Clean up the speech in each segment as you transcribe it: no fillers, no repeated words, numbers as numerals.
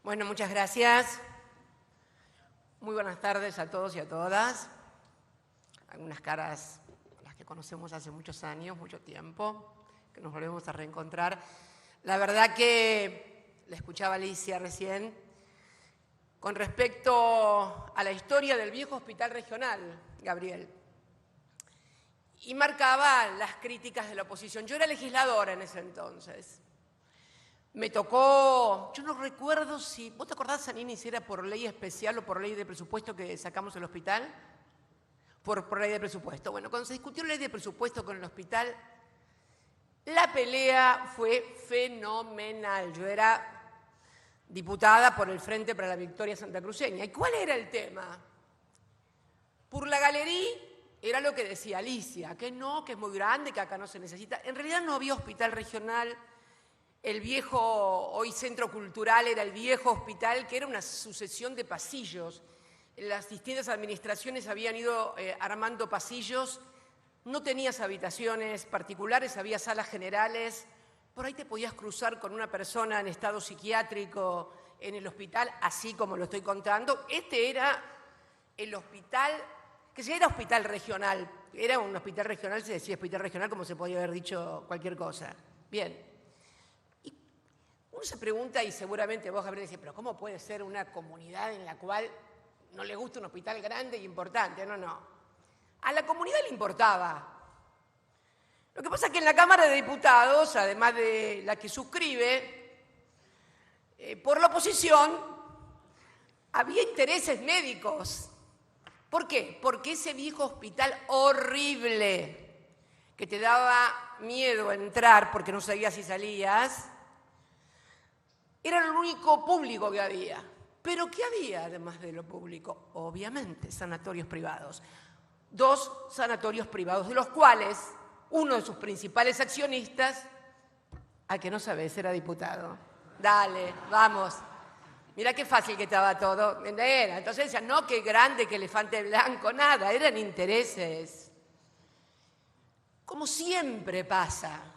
Bueno, muchas gracias. Muy buenas tardes a todos y a todas. Algunas caras, las que conocemos hace muchos años, mucho tiempo, que nos volvemos a reencontrar. La verdad que la escuchaba Alicia recién, con respecto a la historia del viejo hospital regional, Gabriel, y marcaba las críticas de la oposición. Yo era legisladora en ese entonces. Me tocó, yo no recuerdo si, ¿vos te acordás, Zanini, si era por ley especial o por ley de presupuesto que sacamos el hospital? Por ley de presupuesto. Bueno, cuando se discutió la ley de presupuesto con el hospital, la pelea fue fenomenal. Yo era diputada por el Frente para la Victoria Santacruceña. ¿Y cuál era el tema? Por la galería era lo que decía Alicia, que no, que es muy grande, que acá no se necesita. En realidad no había hospital regional. El viejo, hoy Centro Cultural, era el viejo hospital, que era una sucesión de pasillos. Las distintas administraciones habían ido armando pasillos. No tenías habitaciones particulares, había salas generales. Por ahí te podías cruzar con una persona en estado psiquiátrico en el hospital, así como lo estoy contando. Este era el hospital, que si era hospital regional. Era un hospital regional, se decía hospital regional como se podía haber dicho cualquier cosa. Bien. Uno se pregunta, y seguramente vos, Gabriel, decís, pero ¿cómo puede ser una comunidad en la cual no le gusta un hospital grande e importante? No, no. A la comunidad le importaba. Lo que pasa es que en la Cámara de Diputados, además de la que suscribe, por la oposición había intereses médicos. ¿Por qué? Porque ese viejo hospital horrible, que te daba miedo entrar porque no sabías si salías, era el único público que había. ¿Pero qué había además de lo público? Obviamente, sanatorios privados. 2 sanatorios privados, de los cuales uno de sus principales accionistas, a que no sabes, era diputado. Dale, vamos. Mirá qué fácil que estaba todo. Era. Entonces decían, no, qué grande, qué elefante blanco, nada, eran intereses. Como siempre pasa.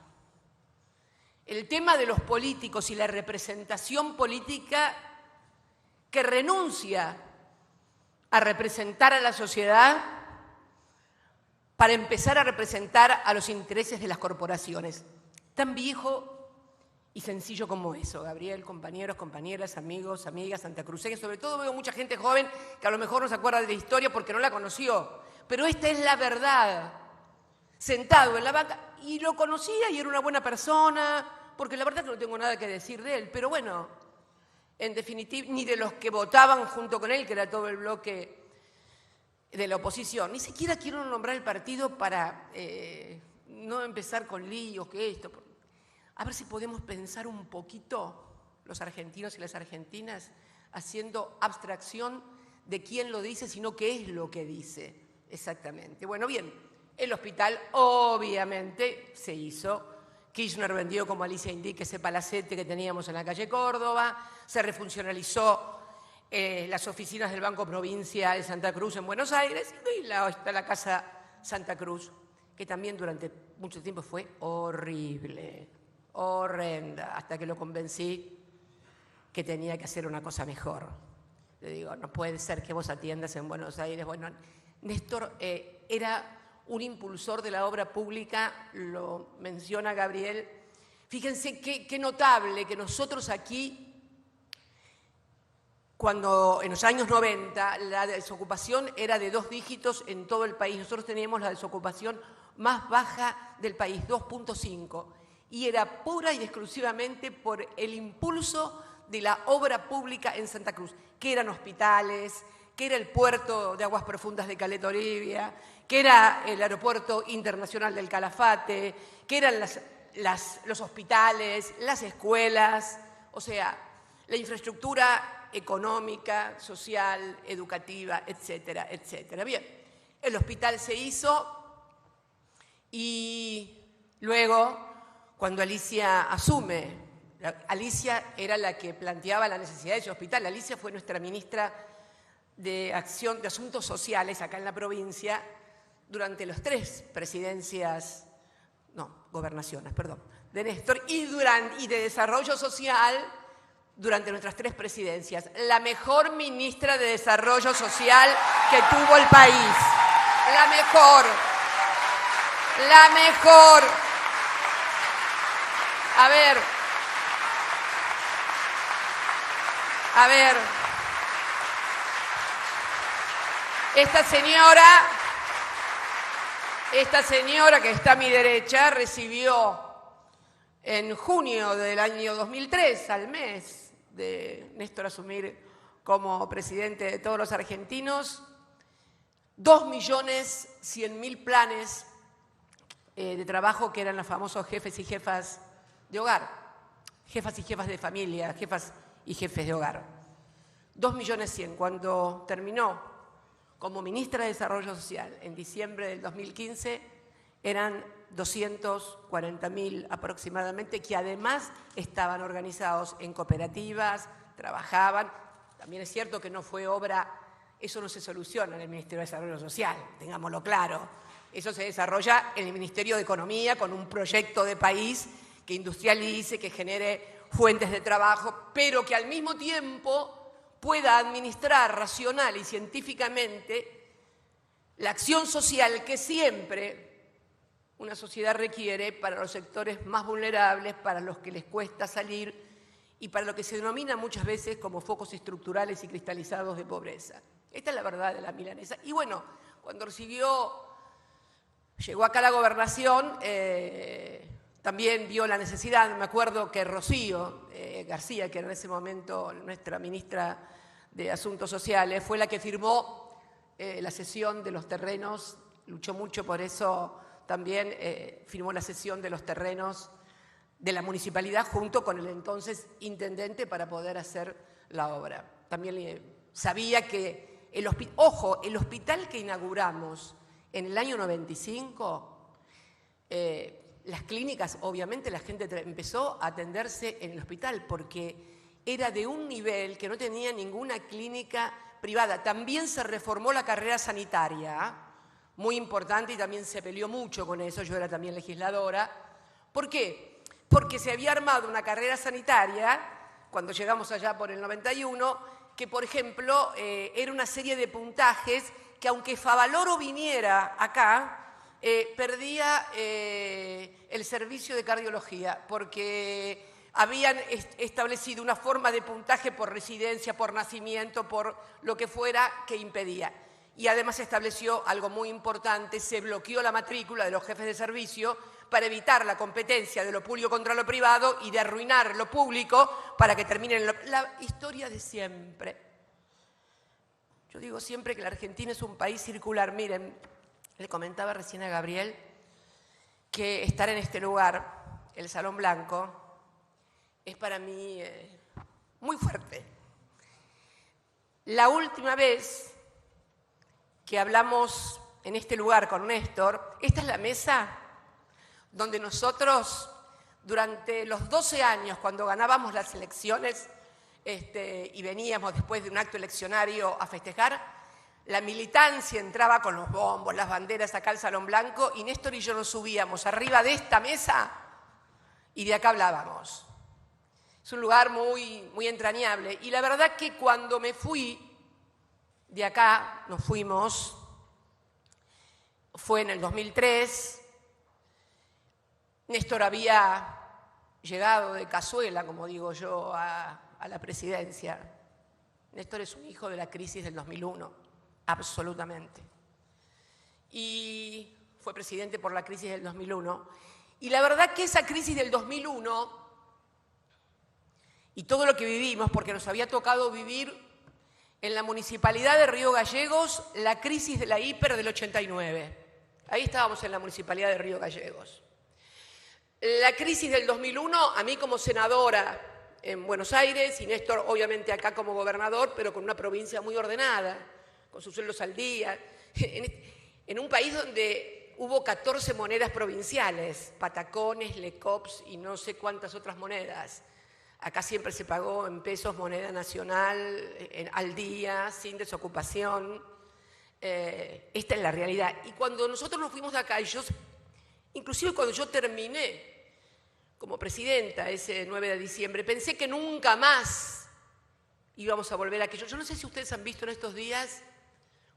El tema de los políticos y la representación política que renuncia a representar a la sociedad para empezar a representar a los intereses de las corporaciones. Tan viejo y sencillo como eso, Gabriel, compañeros, compañeras, amigos, amigas, santacruceñas. Sobre todo veo mucha gente joven que a lo mejor no se acuerda de la historia porque no la conoció. Pero esta es la verdad. Sentado en la banca, y lo conocía y era una buena persona, porque la verdad es que no tengo nada que decir de él, pero bueno, en definitiva, ni de los que votaban junto con él, que era todo el bloque de la oposición. Ni siquiera quiero nombrar el partido para no empezar con líos, que esto. A ver si podemos pensar un poquito, los argentinos y las argentinas, haciendo abstracción de quién lo dice, sino qué es lo que dice exactamente. Bueno, bien, el hospital obviamente se hizo. Kirchner vendió, como Alicia indica, ese palacete que teníamos en la calle Córdoba, se refuncionalizó las oficinas del Banco Provincia de Santa Cruz en Buenos Aires y la Casa Santa Cruz, que también durante mucho tiempo fue horrible, horrenda, hasta que lo convencí que tenía que hacer una cosa mejor. Le digo, no puede ser que vos atiendas en Buenos Aires. Bueno, Néstor era un impulsor de la obra pública, lo menciona Gabriel. Fíjense qué notable que nosotros aquí, cuando en los años 90 la desocupación era de 2 dígitos en todo el país, nosotros teníamos la desocupación más baja del país, 2.5, y era pura y exclusivamente por el impulso de la obra pública en Santa Cruz, que eran hospitales, que era el puerto de aguas profundas de Caleta Olivia, que era el aeropuerto internacional del Calafate, que eran los hospitales, las escuelas, o sea, la infraestructura económica, social, educativa, etcétera, etcétera. Bien, el hospital se hizo y luego, cuando Alicia asume, Alicia era la que planteaba la necesidad de ese hospital. Alicia fue nuestra ministra de Asuntos Sociales acá en la provincia durante las 3 gobernaciones, de Néstor, y de Desarrollo Social durante nuestras 3 presidencias. La mejor ministra de Desarrollo Social que tuvo el país. La mejor. La mejor. A ver. Esta señora que está a mi derecha recibió en junio del año 2003, al mes de Néstor asumir como presidente de todos los argentinos, 2.100.000 planes de trabajo que eran los famosos jefes y jefas de hogar, jefas y jefas de familia, jefas y jefes de hogar. 2.100.000. Cuando terminó como ministra de Desarrollo Social en diciembre del 2015, eran 240.000 aproximadamente, que además estaban organizados en cooperativas, trabajaban. También es cierto que no fue obra, eso no se soluciona en el Ministerio de Desarrollo Social, tengámoslo claro. Eso se desarrolla en el Ministerio de Economía con un proyecto de país que industrialice, que genere fuentes de trabajo, pero que al mismo tiempo pueda administrar racional y científicamente la acción social que siempre una sociedad requiere para los sectores más vulnerables, para los que les cuesta salir y para lo que se denomina muchas veces como focos estructurales y cristalizados de pobreza. Esta es la verdad de la milanesa. Y bueno, cuando llegó acá a la gobernación, también vio la necesidad. Me acuerdo que Rocío García, que era en ese momento nuestra ministra de Asuntos Sociales, fue la que firmó la cesión de los terrenos, luchó mucho por eso. También firmó la cesión de los terrenos de la municipalidad junto con el entonces intendente para poder hacer la obra. También sabía que el hospital que inauguramos en el año 95, las clínicas, obviamente la gente empezó a atenderse en el hospital porque era de un nivel que no tenía ninguna clínica privada. También se reformó la carrera sanitaria, muy importante, y también se peleó mucho con eso, yo era también legisladora. ¿Por qué? Porque se había armado una carrera sanitaria, cuando llegamos allá por el 91, que por ejemplo era una serie de puntajes que aunque Favaloro viniera acá, perdía el servicio de cardiología, porque habían establecido una forma de puntaje por residencia, por nacimiento, por lo que fuera, que impedía. Y además se estableció algo muy importante, se bloqueó la matrícula de los jefes de servicio para evitar la competencia de lo público contra lo privado y de arruinar lo público para que terminen la historia de siempre. Yo digo siempre que la Argentina es un país circular. Miren, le comentaba recién a Gabriel que estar en este lugar, el Salón Blanco, es para mí muy fuerte. La última vez que hablamos en este lugar con Néstor, esta es la mesa donde nosotros, durante los 12 años, cuando ganábamos las elecciones y veníamos después de un acto eleccionario a festejar, la militancia entraba con los bombos, las banderas acá al Salón Blanco, y Néstor y yo nos subíamos arriba de esta mesa y de acá hablábamos. Es un lugar muy, muy entrañable. Y la verdad que cuando me fui de acá, nos fuimos, fue en el 2003, Néstor había llegado de cazuela, como digo yo, a la presidencia. Néstor es un hijo de la crisis del 2001, absolutamente. Y fue presidente por la crisis del 2001. Y la verdad que esa crisis del 2001 y todo lo que vivimos, porque nos había tocado vivir en la Municipalidad de Río Gallegos la crisis de la hiper del 89. Ahí estábamos en la Municipalidad de Río Gallegos. La crisis del 2001, a mí como senadora en Buenos Aires, y Néstor obviamente acá como gobernador, pero con una provincia muy ordenada, con sus sueldos al día, en un país donde hubo 14 monedas provinciales, patacones, lecops y no sé cuántas otras monedas. Acá siempre se pagó en pesos, moneda nacional, al día, sin desocupación. Esta es la realidad. Y cuando nosotros nos fuimos de acá, inclusive cuando yo terminé como presidenta ese 9 de diciembre, pensé que nunca más íbamos a volver a aquello. Yo no sé si ustedes han visto en estos días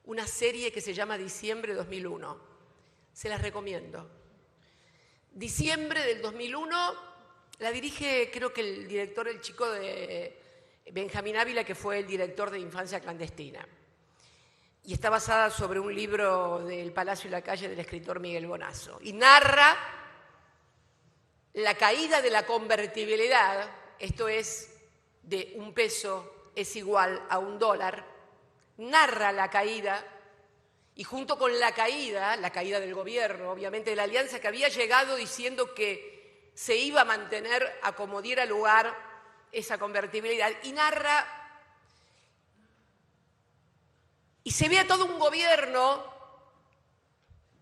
una serie que se llama Diciembre 2001. Se las recomiendo. Diciembre del 2001 la dirige, creo que el director, el chico de Benjamín Ávila, que fue el director de Infancia Clandestina. Y está basada sobre un libro del Palacio y la Calle del escritor Miguel Bonazo. Y narra la caída de la convertibilidad, esto es, de un peso es igual a un dólar, narra la caída, y junto con la caída del gobierno, obviamente de la alianza, que había llegado diciendo que se iba a mantener a como diera lugar esa convertibilidad, y narra. Y se ve a todo un gobierno,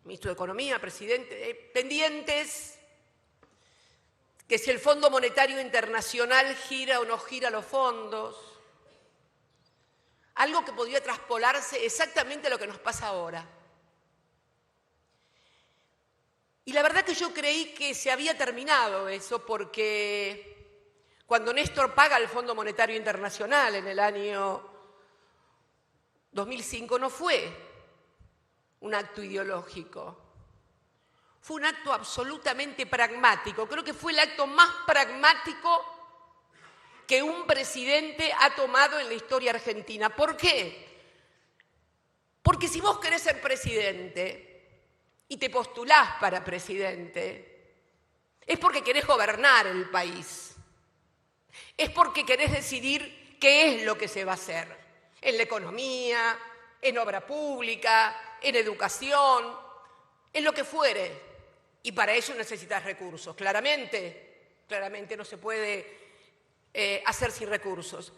ministro de Economía, presidente, pendientes, que si el Fondo Monetario Internacional gira o no gira los fondos, algo que podría traspolarse exactamente a lo que nos pasa ahora. Y la verdad que yo creí que se había terminado eso, porque cuando Néstor paga al Fondo Monetario Internacional en el año 2005 no fue un acto ideológico, fue un acto absolutamente pragmático. Creo que fue el acto más pragmático que un presidente ha tomado en la historia argentina. ¿Por qué? Porque si vos querés ser presidente y te postulás para presidente, es porque querés gobernar el país, es porque querés decidir qué es lo que se va a hacer. En la economía, en obra pública, en educación, en lo que fuere. Y para eso necesitas recursos. Claramente no se puede hacer sin recursos.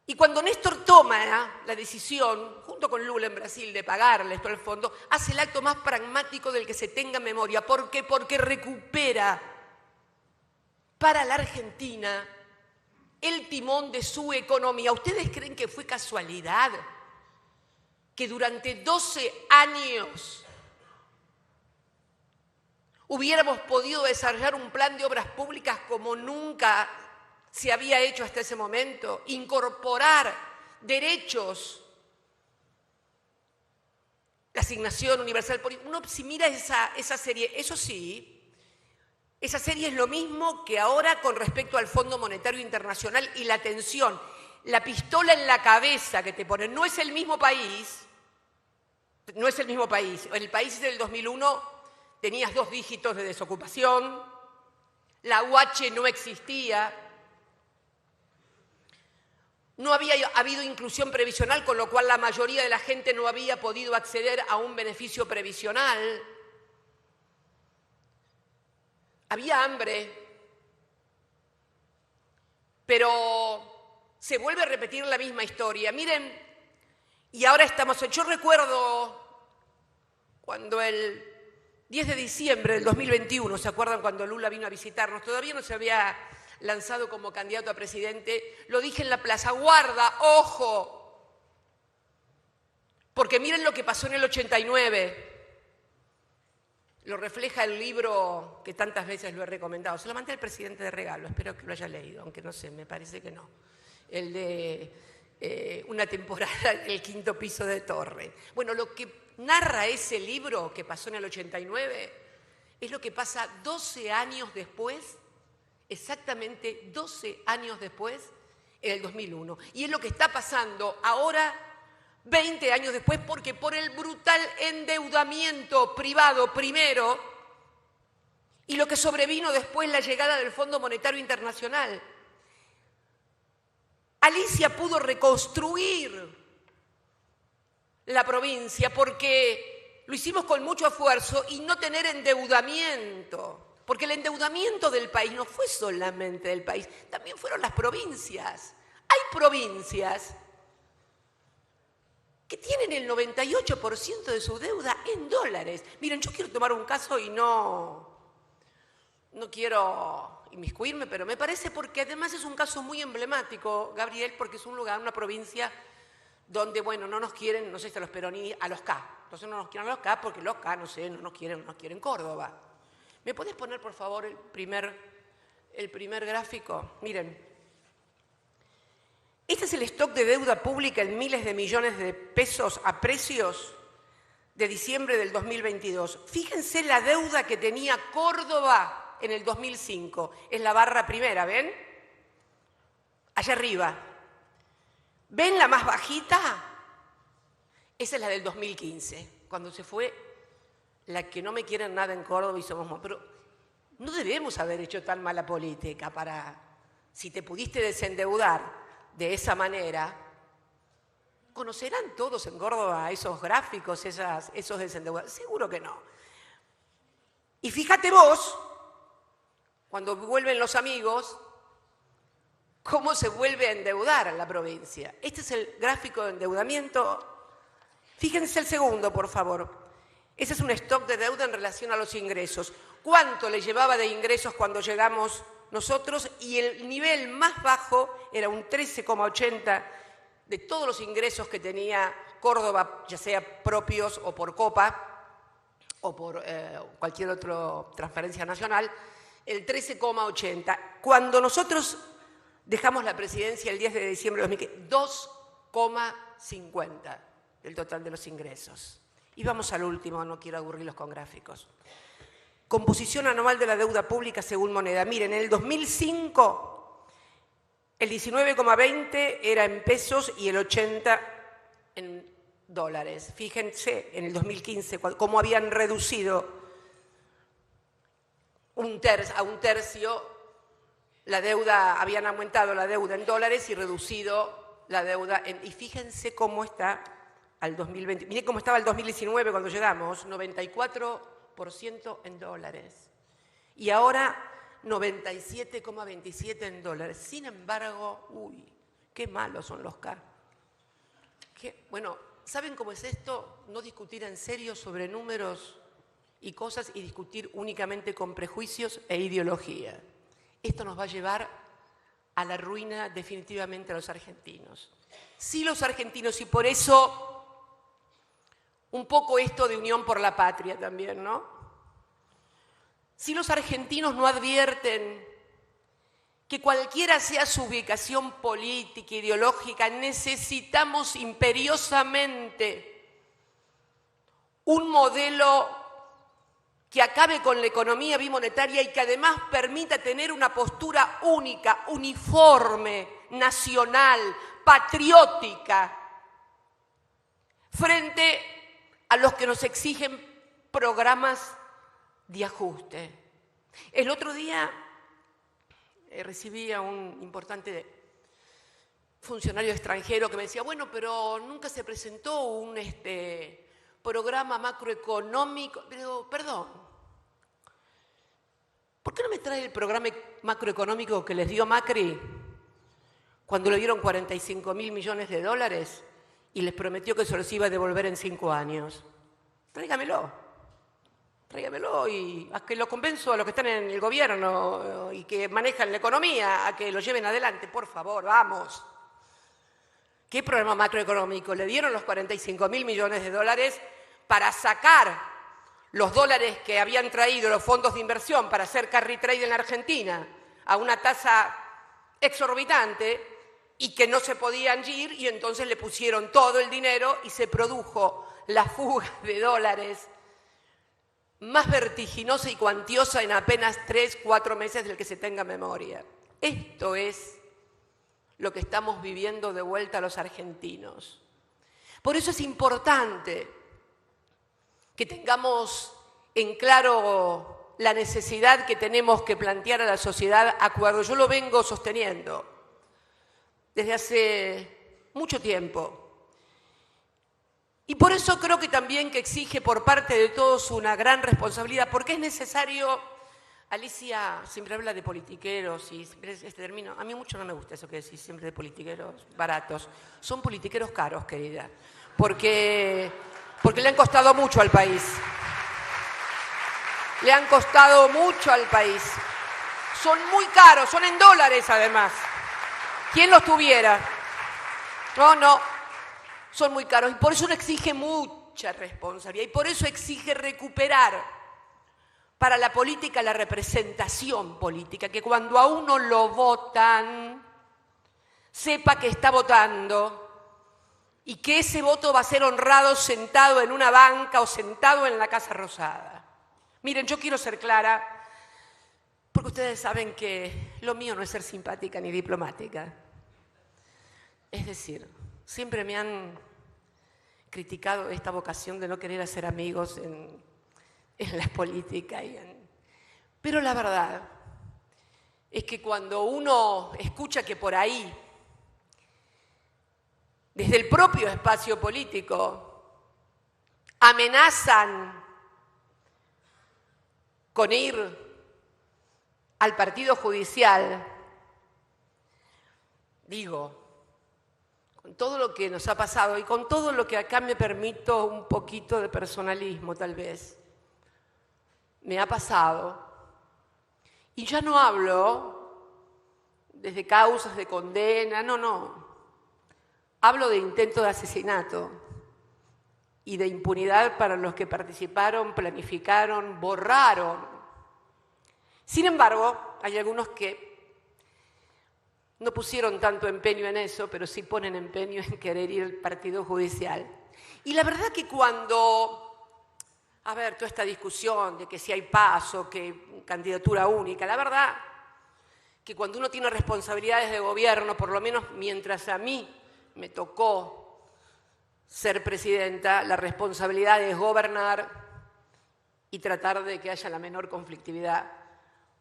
Y cuando Néstor toma la decisión, junto con Lula en Brasil, de pagarle esto al fondo, hace el acto más pragmático del que se tenga memoria. ¿Por qué? Porque recupera para la Argentina el timón de su economía. ¿Ustedes creen que fue casualidad que durante 12 años hubiéramos podido desarrollar un plan de obras públicas como nunca se había hecho hasta ese momento? Incorporar derechos, la asignación universal. Uno si mira esa serie, eso sí, esa serie es lo mismo que ahora con respecto al Fondo Monetario Internacional y la tensión, la pistola en la cabeza que te ponen. No es el mismo país, no es el mismo país. En el país del 2001 tenías 2 dígitos de desocupación, la UH no existía, no había habido inclusión previsional, con lo cual la mayoría de la gente no había podido acceder a un beneficio previsional. Había hambre, pero se vuelve a repetir la misma historia. Miren, y ahora estamos. Yo recuerdo cuando el 10 de diciembre del 2021, ¿se acuerdan cuando Lula vino a visitarnos? Todavía no se había lanzado como candidato a presidente. Lo dije en la Plaza, guarda, ojo, porque miren lo que pasó en el 89. Lo refleja el libro que tantas veces lo he recomendado. Se lo mandé al presidente de regalo, espero que lo haya leído, aunque no sé, me parece que no. El de una temporada en el 5º piso de Torre. Bueno, lo que narra ese libro que pasó en el 89 es lo que pasa 12 años después, exactamente 12 años después, en el 2001. Y es lo que está pasando ahora, 20 años después, porque por el brutal endeudamiento privado primero y lo que sobrevino después, la llegada del Fondo Monetario Internacional, Alicia pudo reconstruir la provincia porque lo hicimos con mucho esfuerzo y no tener endeudamiento, porque el endeudamiento del país no fue solamente del país, también fueron las provincias. Hay provincias que tienen el 98% de su deuda en dólares. Miren, yo quiero tomar un caso y no quiero inmiscuirme, pero me parece, porque además es un caso muy emblemático, Gabriel, porque es un lugar, una provincia donde, bueno, no nos quieren, no sé si a los peronistas, a los K. Entonces no nos quieren a los K porque los K, no sé, no nos quieren Córdoba. ¿Me podés poner, por favor, el primer gráfico? Miren. Este es el stock de deuda pública en miles de millones de pesos a precios de diciembre del 2022. Fíjense la deuda que tenía Córdoba en el 2005. Es la barra primera, ¿ven? Allá arriba. ¿Ven la más bajita? Esa es la del 2015, cuando se fue la que no me quieren nada en Córdoba y somos... Pero no debemos haber hecho tan mala política para... Si te pudiste desendeudar de esa manera, ¿conocerán todos en Córdoba esos gráficos, esos desendeudados? Seguro que no. Y fíjate vos, cuando vuelven los amigos, cómo se vuelve a endeudar la provincia. Este es el gráfico de endeudamiento. Fíjense el segundo, por favor. Ese es un stock de deuda en relación a los ingresos. ¿Cuánto le llevaba de ingresos cuando llegamos nosotros? Y el nivel más bajo era un 13,80 de todos los ingresos que tenía Córdoba, ya sea propios o por Copa o por cualquier otra transferencia nacional, el 13,80. Cuando nosotros dejamos la presidencia el 10 de diciembre de 2015, 2,50 del total de los ingresos. Y vamos al último, no quiero aburrirlos con gráficos. Composición anual de la deuda pública según moneda. Miren, en el 2005 el 19,20 era en pesos y el 80 en dólares. Fíjense en el 2015 cómo habían reducido a un tercio la deuda, habían aumentado la deuda en dólares y reducido la deuda en... Y fíjense cómo está al 2020. Miren cómo estaba el 2019 cuando llegamos, 94% en dólares. Y ahora 97,27 en dólares. Sin embargo, uy, qué malos son los K. Bueno, ¿saben cómo es esto? No discutir en serio sobre números y cosas y discutir únicamente con prejuicios e ideología. Esto nos va a llevar a la ruina definitivamente a los argentinos. Sí, los argentinos, y por eso un poco esto de unión por la patria también, ¿no? Si los argentinos no advierten que cualquiera sea su ubicación política, ideológica, necesitamos imperiosamente un modelo que acabe con la economía bimonetaria y que además permita tener una postura única, uniforme, nacional, patriótica, frente a los que nos exigen programas de ajuste. El otro día recibí a un importante funcionario extranjero que me decía, bueno, pero nunca se presentó un programa macroeconómico. Pero, perdón, ¿por qué no me trae el programa macroeconómico que les dio Macri cuando le dieron 45.000 millones de dólares y les prometió que se los iba a devolver en 5 años? Tráigamelo y a que lo convenzo a los que están en el gobierno y que manejan la economía a que lo lleven adelante, por favor, vamos. ¿Qué programa macroeconómico? Le dieron los 45.000 millones de dólares para sacar los dólares que habían traído los fondos de inversión para hacer carry trade en la Argentina a una tasa exorbitante y que no se podían ir, y entonces le pusieron todo el dinero y se produjo la fuga de dólares más vertiginosa y cuantiosa en apenas 3-4 meses del que se tenga memoria. Esto es lo que estamos viviendo de vuelta a los argentinos. Por eso es importante que tengamos en claro la necesidad que tenemos que plantear a la sociedad acuerdo. Yo lo vengo sosteniendo desde hace mucho tiempo. Y por eso creo que también que exige por parte de todos una gran responsabilidad, porque es necesario... Alicia siempre habla de politiqueros y este término, a mí mucho no me gusta eso que decís siempre de politiqueros baratos. Son politiqueros caros, querida, porque le han costado mucho al país. Le han costado mucho al país. Son muy caros, son en dólares además. ¿Quién los tuviera? No, son muy caros y por eso exige mucha responsabilidad y por eso exige recuperar para la política, la representación política, que cuando a uno lo votan, sepa que está votando y que ese voto va a ser honrado sentado en una banca o sentado en la Casa Rosada. Miren, yo quiero ser clara, porque ustedes saben que lo mío no es ser simpática ni diplomática. Es decir, siempre me han criticado esta vocación de no querer hacer amigos en la política. Pero la verdad es que cuando uno escucha que por ahí, desde el propio espacio político, amenazan con ir al partido judicial, digo, con todo lo que nos ha pasado y con todo lo que acá me permito un poquito de personalismo tal vez, me ha pasado, y ya no hablo desde causas de condena, no, hablo de intento de asesinato y de impunidad para los que participaron, planificaron, borraron. Sin embargo, hay algunos que no pusieron tanto empeño en eso, pero sí ponen empeño en querer ir al partido judicial. Y la verdad que cuando, toda esta discusión de que si hay paso, que candidatura única, la verdad que cuando uno tiene responsabilidades de gobierno, por lo menos mientras a mí me tocó ser presidenta, la responsabilidad es gobernar y tratar de que haya la menor conflictividad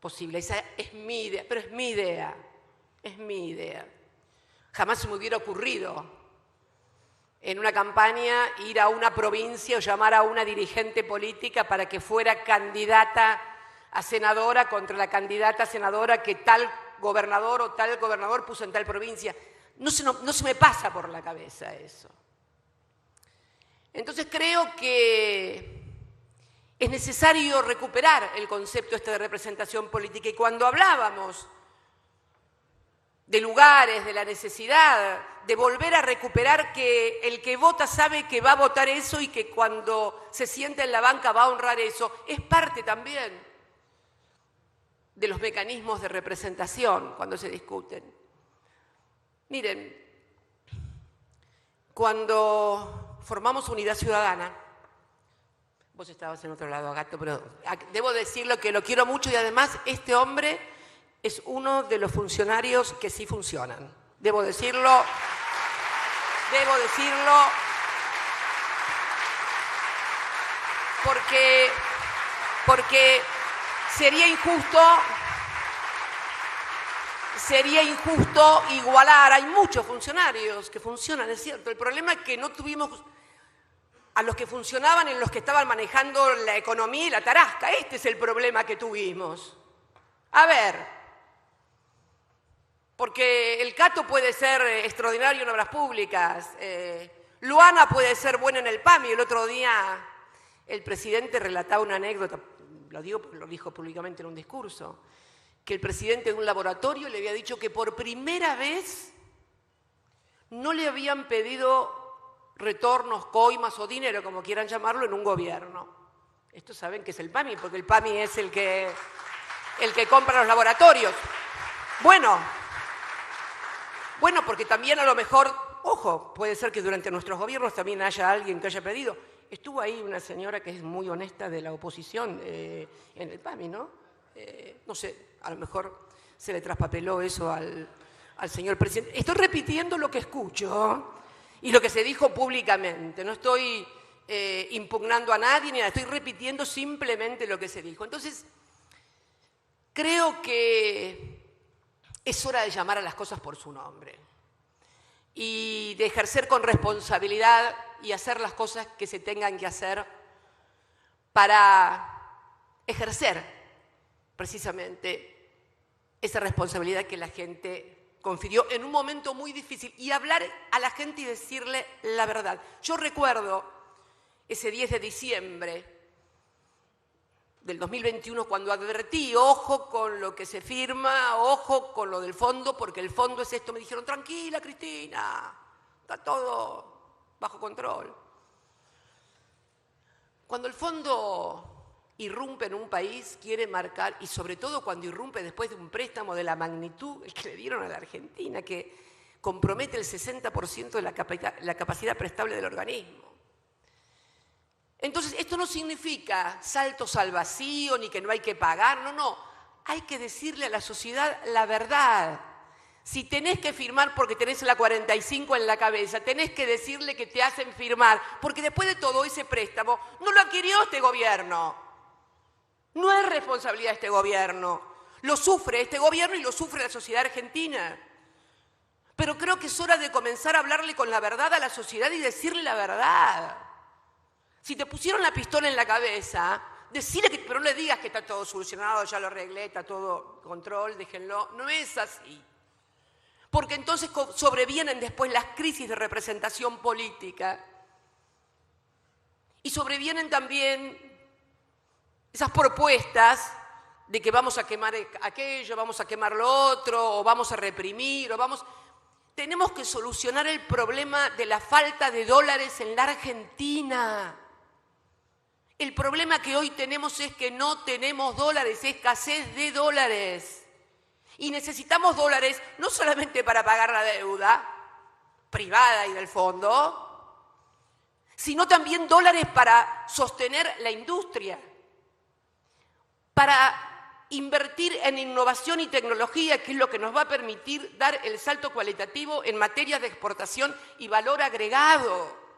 posible. Esa es mi idea, pero es mi idea. Es mi idea. Jamás se me hubiera ocurrido en una campaña ir a una provincia o llamar a una dirigente política para que fuera candidata a senadora contra la candidata a senadora que tal gobernador o tal gobernador puso en tal provincia. No se me pasa por la cabeza eso. Entonces creo que es necesario recuperar el concepto de representación política. Y cuando hablábamos de lugares, de la necesidad de volver a recuperar que el que vota sabe que va a votar eso y que cuando se sienta en la banca va a honrar eso, es parte también de los mecanismos de representación cuando se discuten. Miren, cuando formamos Unidad Ciudadana, vos estabas en otro lado, Gato, pero debo decirlo que lo quiero mucho y además este hombre es uno de los funcionarios que sí funcionan. Debo decirlo, porque sería injusto igualar. Hay muchos funcionarios que funcionan, es cierto. El problema es que no tuvimos a los que funcionaban en los que estaban manejando la economía y la tarasca. Este es el problema que tuvimos. A ver, porque el Cato puede ser extraordinario en obras públicas, Luana puede ser buena en el PAMI. El otro día el presidente relataba una anécdota, lo digo porque lo dijo públicamente en un discurso, que el presidente de un laboratorio le había dicho que por primera vez no le habían pedido retornos, coimas o dinero, como quieran llamarlo, en un gobierno. Estos saben que es el PAMI, porque el PAMI es el que compra los laboratorios. Bueno, porque también a lo mejor, ojo, puede ser que durante nuestros gobiernos también haya alguien que haya pedido. Estuvo ahí una señora que es muy honesta de la oposición en el PAMI, ¿no? No sé, a lo mejor se le traspapeló eso al señor presidente. Estoy repitiendo lo que escucho y lo que se dijo públicamente. No estoy impugnando a nadie ni nada, estoy repitiendo simplemente lo que se dijo. Entonces, creo que es hora de llamar a las cosas por su nombre y de ejercer con responsabilidad y hacer las cosas que se tengan que hacer para ejercer precisamente esa responsabilidad que la gente confirió en un momento muy difícil y hablar a la gente y decirle la verdad. Yo recuerdo ese 10 de diciembre del 2021 cuando advertí, ojo con lo que se firma, ojo con lo del fondo, porque el fondo es esto. Me dijeron, tranquila Cristina, está todo bajo control. Cuando el fondo irrumpe en un país, quiere marcar, y sobre todo cuando irrumpe después de un préstamo de la magnitud que le dieron a la Argentina, que compromete el 60% de la capacidad prestable del organismo. Entonces, esto no significa saltos al vacío, ni que no hay que pagar, no. Hay que decirle a la sociedad la verdad. Si tenés que firmar porque tenés la 45 en la cabeza, tenés que decirle que te hacen firmar, porque después de todo ese préstamo no lo adquirió este gobierno. No es responsabilidad de este gobierno. Lo sufre este gobierno y lo sufre la sociedad argentina. Pero creo que es hora de comenzar a hablarle con la verdad a la sociedad y decirle la verdad. Si te pusieron la pistola en la cabeza, decirle que, pero no le digas que está todo solucionado, ya lo arreglé, está todo control, déjenlo. No es así. Porque entonces sobrevienen después las crisis de representación política. Y sobrevienen también esas propuestas de que vamos a quemar aquello, vamos a quemar lo otro, o vamos a reprimir, Tenemos que solucionar el problema de la falta de dólares en la Argentina. El problema que hoy tenemos es que no tenemos dólares, escasez de dólares. Y necesitamos dólares no solamente para pagar la deuda privada y del fondo, sino también dólares para sostener la industria, para invertir en innovación y tecnología, que es lo que nos va a permitir dar el salto cualitativo en materia de exportación y valor agregado.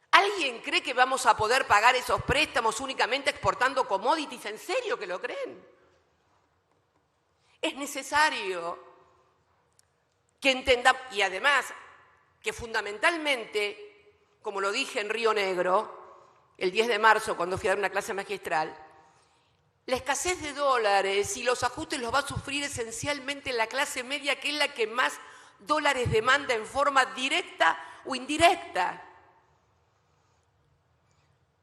¿Alguien cree que vamos a poder pagar esos préstamos únicamente exportando commodities? ¿En serio que lo creen? Es necesario que entendamos, y además que fundamentalmente, como lo dije en Río Negro, el 10 de marzo cuando fui a dar una clase magistral, la escasez de dólares y los ajustes los va a sufrir esencialmente la clase media, que es la que más dólares demanda en forma directa o indirecta.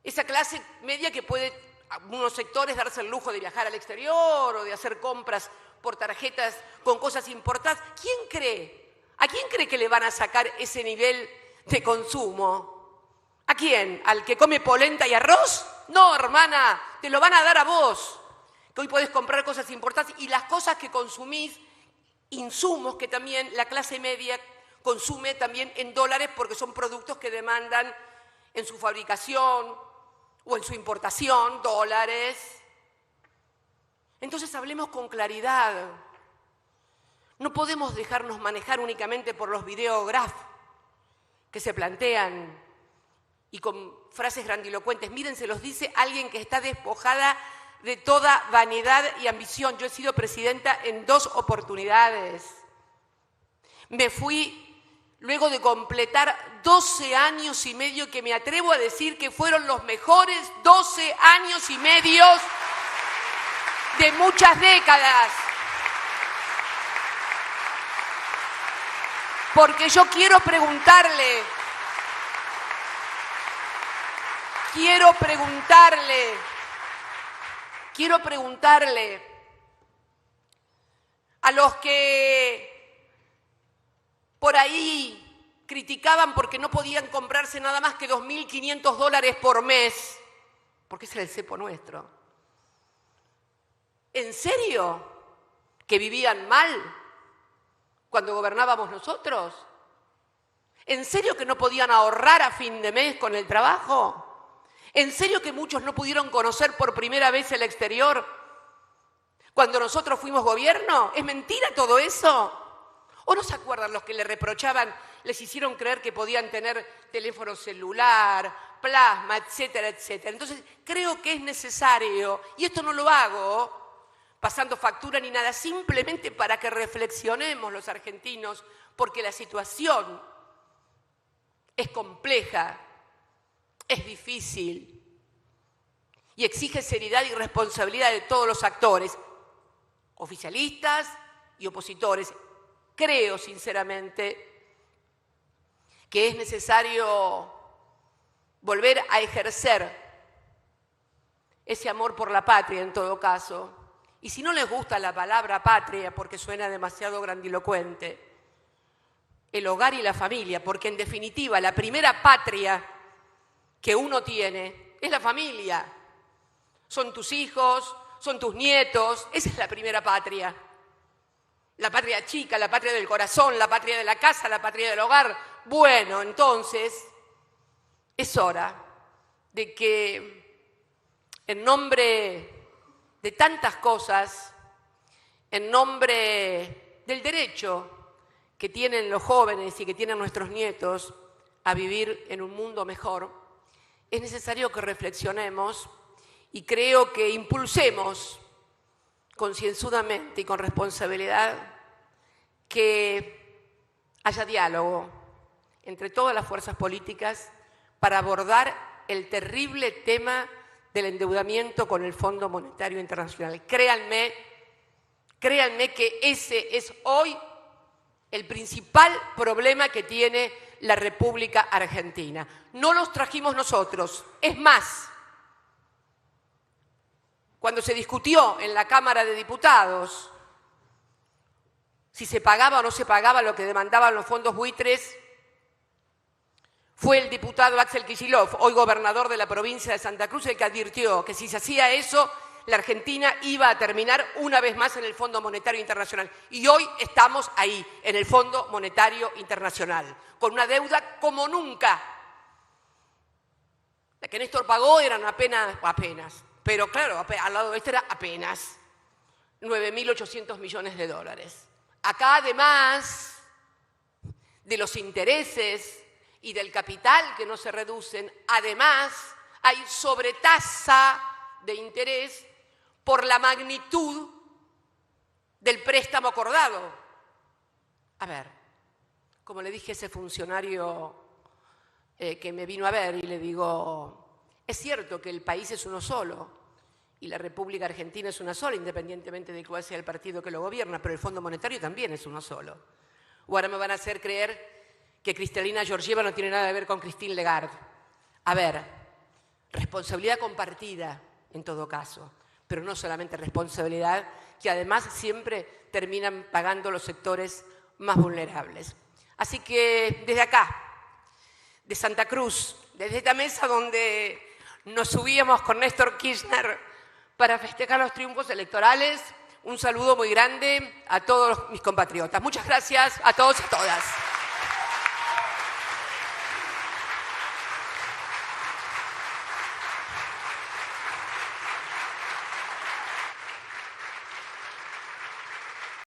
Esa clase media que puede, algunos sectores, darse el lujo de viajar al exterior o de hacer compras por tarjetas con cosas importadas. ¿Quién cree? ¿A quién cree que le van a sacar ese nivel de consumo? ¿A quién? ¿Al que come polenta y arroz? No, hermana, te lo van a dar a vos, que hoy podés comprar cosas importadas y las cosas que consumís, insumos que también la clase media consume también en dólares porque son productos que demandan en su fabricación o en su importación dólares. Entonces hablemos con claridad. No podemos dejarnos manejar únicamente por los videógrafos que se plantean y con frases grandilocuentes. Miren, se los dice alguien que está despojada de toda vanidad y ambición. Yo he sido presidenta en 2 oportunidades. Me fui luego de completar 12 años y medio, que me atrevo a decir que fueron los mejores 12 años y medio de muchas décadas. Porque yo quiero preguntarle a los que por ahí criticaban porque no podían comprarse nada más que $2.500 por mes, porque ese era el cepo nuestro. ¿En serio que vivían mal cuando gobernábamos nosotros? ¿En serio que no podían ahorrar a fin de mes con el trabajo? ¿En serio que muchos no pudieron conocer por primera vez el exterior cuando nosotros fuimos gobierno? ¿Es mentira todo eso? ¿O no se acuerdan los que le reprochaban, les hicieron creer que podían tener teléfono celular, plasma, etcétera, etcétera? Entonces, creo que es necesario, y esto no lo hago pasando factura ni nada, simplemente para que reflexionemos los argentinos, porque la situación es compleja, es difícil y exige seriedad y responsabilidad de todos los actores, oficialistas y opositores. Creo sinceramente que es necesario volver a ejercer ese amor por la patria en todo caso. Y si no les gusta la palabra patria porque suena demasiado grandilocuente, el hogar y la familia, porque en definitiva la primera patria que uno tiene es la familia. son tus hijos, son tus nietos. Esa es la primera patria. La patria chica, la patria del corazón, la patria de la casa, la patria del hogar. Bueno, entonces es hora de que en nombre de tantas cosas, en nombre del derecho que tienen los jóvenes y que tienen nuestros nietos a vivir en un mundo mejor, es necesario que reflexionemos y creo que impulsemos concienzudamente y con responsabilidad que haya diálogo entre todas las fuerzas políticas para abordar el terrible tema del endeudamiento con el Fondo Monetario Internacional. Créanme que ese es hoy el principal problema que tiene la República Argentina. No los trajimos nosotros. Es más, cuando se discutió en la Cámara de Diputados si se pagaba o no se pagaba lo que demandaban los fondos buitres, fue el diputado Axel Kicillof, hoy gobernador de la provincia de Santa Cruz, el que advirtió que si se hacía eso, la Argentina iba a terminar una vez más en el Fondo Monetario Internacional. Y hoy estamos ahí, en el Fondo Monetario Internacional, con una deuda como nunca. La que Néstor pagó eran apenas, pero claro, al lado de este era apenas 9.800 millones de dólares. Acá, además de los intereses y del capital que no se reducen, además hay sobretasa de interés por la magnitud del préstamo acordado. A ver, como le dije a ese funcionario que me vino a ver y le digo, es cierto que el país es uno solo y la República Argentina es una sola, independientemente de cuál sea el partido que lo gobierna, pero el Fondo Monetario también es uno solo. O ahora me van a hacer creer que Kristalina Georgieva no tiene nada que ver con Christine Lagarde. A ver, responsabilidad compartida en todo caso, pero no solamente responsabilidad, que además siempre terminan pagando los sectores más vulnerables. Así que desde acá, de Santa Cruz, desde esta mesa donde nos subíamos con Néstor Kirchner para festejar los triunfos electorales, un saludo muy grande a todos mis compatriotas. Muchas gracias a todos y a todas.